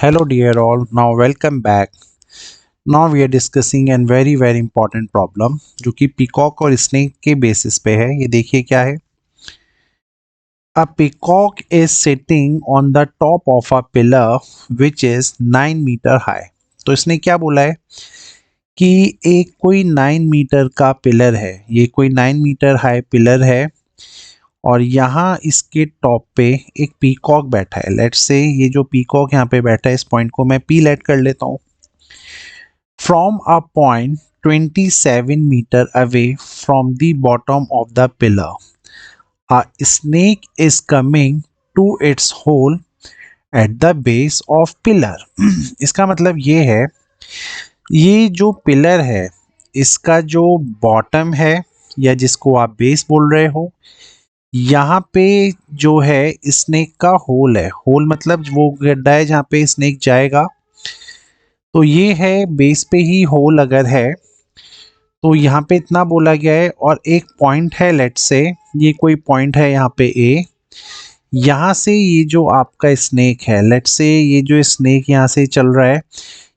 Hello dear all, now welcome back. Now we are discussing a very important problem जो कि peacock और snake के basis पे है। ये देखिए क्या है। A peacock is sitting on the top of a pillar which is 9 metre high। तो इसने क्या बोला है कि एक कोई 9 मीटर का पिलर है, ये कोई 9 मीटर हाई पिलर है और यहाँ इसके टॉप पे एक पीकॉक बैठा है। लेट्स से ये जो पीकॉक यहाँ पे बैठा है, इस पॉइंट को मैं पी लेट कर लेता हूँ। From a point 27 meter away from the bottom of the pillar, a snake is coming to its hole at the base of pillar। इसका मतलब ये है, ये जो पिलर है इसका जो बॉटम है या जिसको आप बेस बोल रहे हो, यहाँ पे जो है स्नेक का होल है। होल मतलब वो गड्ढा है जहाँ पे स्नेक जाएगा। तो ये है बेस पे ही होल अगर है तो यहाँ पे इतना बोला गया है और एक पॉइंट है, लेट्स से ये कोई पॉइंट है यहाँ पे ए। यहाँ से ये जो आपका स्नेक है, लेट्स से ये जो स्नेक यहाँ से चल रहा है,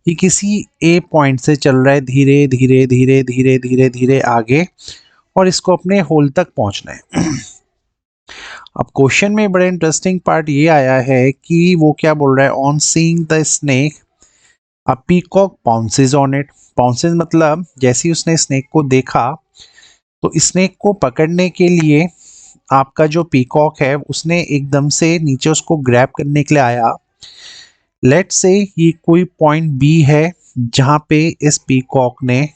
ये किसी ए पॉइंट से चल रहा है धीरे धीरे धीरे धीरे धीरे धीरे आगे और इसको अपने होल तक पहुँचना है। अब क्वेश्चन में बड़ा इंटरेस्टिंग पार्ट ये आया है कि वो क्या बोल रहा है, on seeing the snake a peacock pounces on it. Pounces मतलब जैसे ही उसने स्नेक को देखा तो स्नेक को पकड़ने के लिए आपका जो पीकॉक है उसने एकदम से नीचे उसको ग्रैब करने के लिए आया। लेट्स से ये कोई पॉइंट बी है जहाँ पे इस पीकॉक ने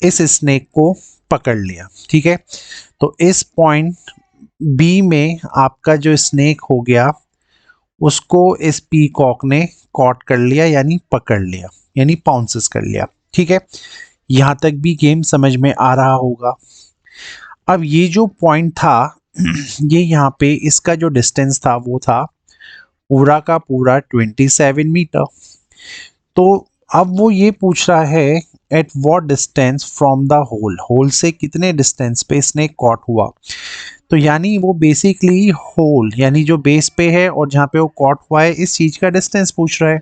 इस स्नेक को पकड़ लिया, ठीक है। तो इस पॉइंट बी में आपका जो स्नेक हो गया उसको इस पीकॉक ने कॉट कर लिया, यानी पकड़ लिया, यानी पाउंसेस कर लिया, ठीक है। यहाँ तक भी गेम समझ में आ रहा होगा। अब ये जो पॉइंट था ये यहाँ पे इसका जो डिस्टेंस था वो था पूरा का पूरा 27 मीटर। तो अब वो ये पूछ रहा है at what distance from the hole, hole से कितने डिस्टेंस पे स्नेक कॉट हुआ। तो यानी वो बेसिकली होल यानी जो बेस पे है और जहाँ पे वो कॉट हुआ है इस चीज़ का डिस्टेंस पूछ रहा है।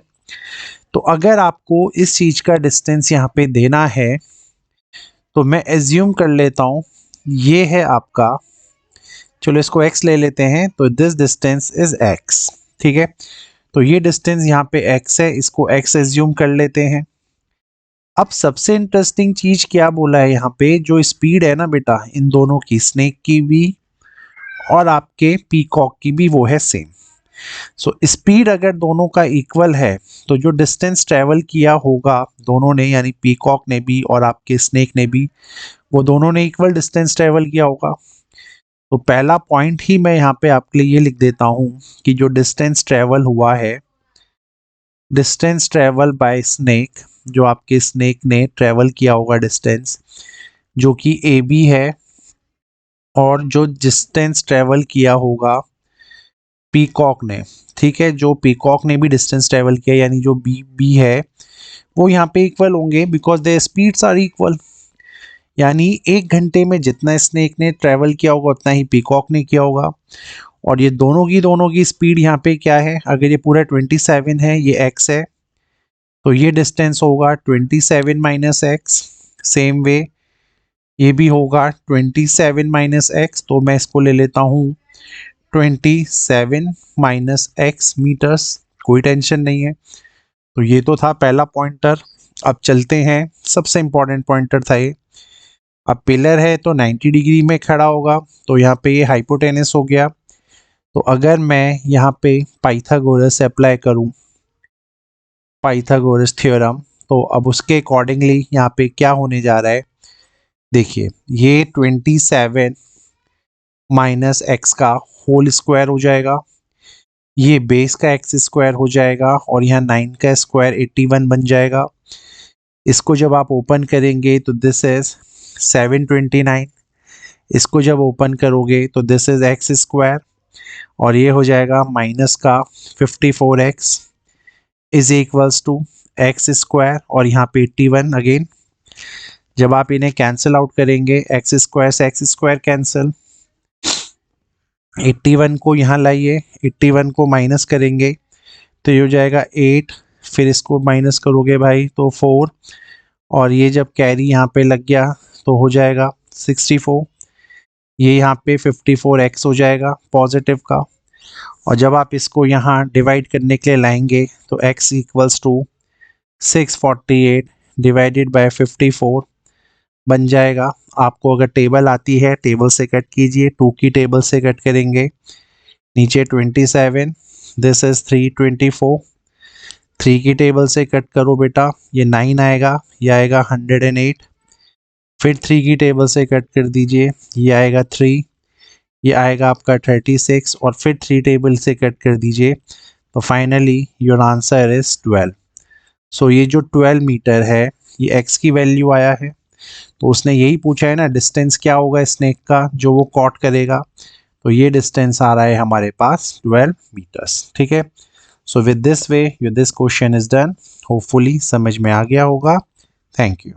तो अगर आपको इस चीज़ का डिस्टेंस यहाँ पे देना है तो मैं एज्यूम कर लेता हूँ ये है आपका, चलो इसको x ले लेते हैं, तो दिस डिस्टेंस इज x, ठीक है। तो ये डिस्टेंस यहाँ पे x है, इसको x एज्यूम कर लेते हैं। अब सबसे इंटरेस्टिंग चीज़ क्या बोला है यहाँ पे, जो स्पीड है ना बेटा इन दोनों की, स्नेक की भी और आपके पीकॉक की भी, वो है सेम। सो स्पीड अगर दोनों का इक्वल है तो जो डिस्टेंस ट्रेवल किया होगा दोनों ने, यानी पीकॉक ने भी और आपके स्नेक ने भी, वो दोनों ने इक्वल डिस्टेंस ट्रेवल किया होगा। तो पहला पॉइंट ही मैं यहाँ पे आपके लिए ये लिख देता हूँ कि जो डिस्टेंस ट्रेवल हुआ है, डिस्टेंस ट्रेवल बाय स्नेक, जो आपके स्नेक ने ट्रेवल किया होगा डिस्टेंस जो कि ए बी है, और जो डिस्टेंस ट्रेवल किया होगा पीकॉक ने, ठीक है, जो पीकॉक ने भी डिस्टेंस ट्रेवल किया यानी जो बी बी है वो यहाँ पे इक्वल होंगे because the speeds are equal. यानी एक घंटे में जितना स्नेक ने ट्रेवल किया होगा उतना ही पीकॉक ने किया होगा। और ये दोनों की स्पीड यहाँ पे क्या है, अगर ये पूरा 27 है, ये x है, तो ये डिस्टेंस होगा 27 माइनस एक्स। सेम वे ये भी होगा 27 माइनस एक्स, तो मैं इसको ले लेता हूँ 27 माइनस एक्स मीटर्स, कोई टेंशन नहीं है। तो ये तो था पहला पॉइंटर। अब चलते हैं, सबसे इंपॉर्टेंट पॉइंटर था ये। अब पिलर है तो 90 डिग्री में खड़ा होगा, तो यहाँ पे ये हाइपोटेनस हो गया। तो अगर मैं यहाँ पे पाइथागोरस अप्लाई करूँ, पाइथागोरस थ्योरम, तो अब उसके अकॉर्डिंगली यहाँ पे क्या होने जा रहा है, देखिए ये 27 माइनस एक्स का होल स्क्वायर हो जाएगा, ये बेस का एक्स स्क्वायर हो जाएगा और यहाँ 9 का स्क्वायर 81 बन जाएगा। इसको जब आप ओपन करेंगे तो दिस इज 729, इसको जब ओपन करोगे तो दिस इज एक्स स्क्वायर और ये हो जाएगा माइनस का 54x is equals to x square और यहाँ पे 81 अगेन। जब आप इन्हें कैंसिल आउट करेंगे, एक्स स्क्वायर से एक्स स्क्वायर कैंसिल, 81 को यहाँ लाइए, 81 को माइनस करेंगे तो ये हो जाएगा 8, फिर इसको माइनस करोगे भाई तो 4, और ये जब कैरी यहाँ पे लग गया तो हो जाएगा 64, ये यहाँ पे 54x हो जाएगा पॉजिटिव का। और जब आप इसको यहाँ डिवाइड करने के लिए लाएंगे तो x equals to 648 divided by 54 बन जाएगा। आपको अगर टेबल आती है टेबल से कट कीजिए, 2 की टेबल से कट करेंगे, नीचे 27, दिस इज 324, 3 की टेबल से कट करो बेटा, ये 9 आएगा, ये आएगा 108, फिर 3 की टेबल से कट कर दीजिए, ये आएगा 3, ये आएगा आपका 36, और फिर 3 टेबल से कट कर दीजिए, तो फाइनली योर आंसर इज 12। सो ये जो 12 मीटर है ये x की वैल्यू आया है। तो उसने यही पूछा है ना डिस्टेंस क्या होगा स्नेक का जो वो कॉट करेगा, तो ये डिस्टेंस आ रहा है हमारे पास 12 मीटर्स। ठीक है, so with this way this question is done. Hopefully समझ में आ गया होगा। Thank you.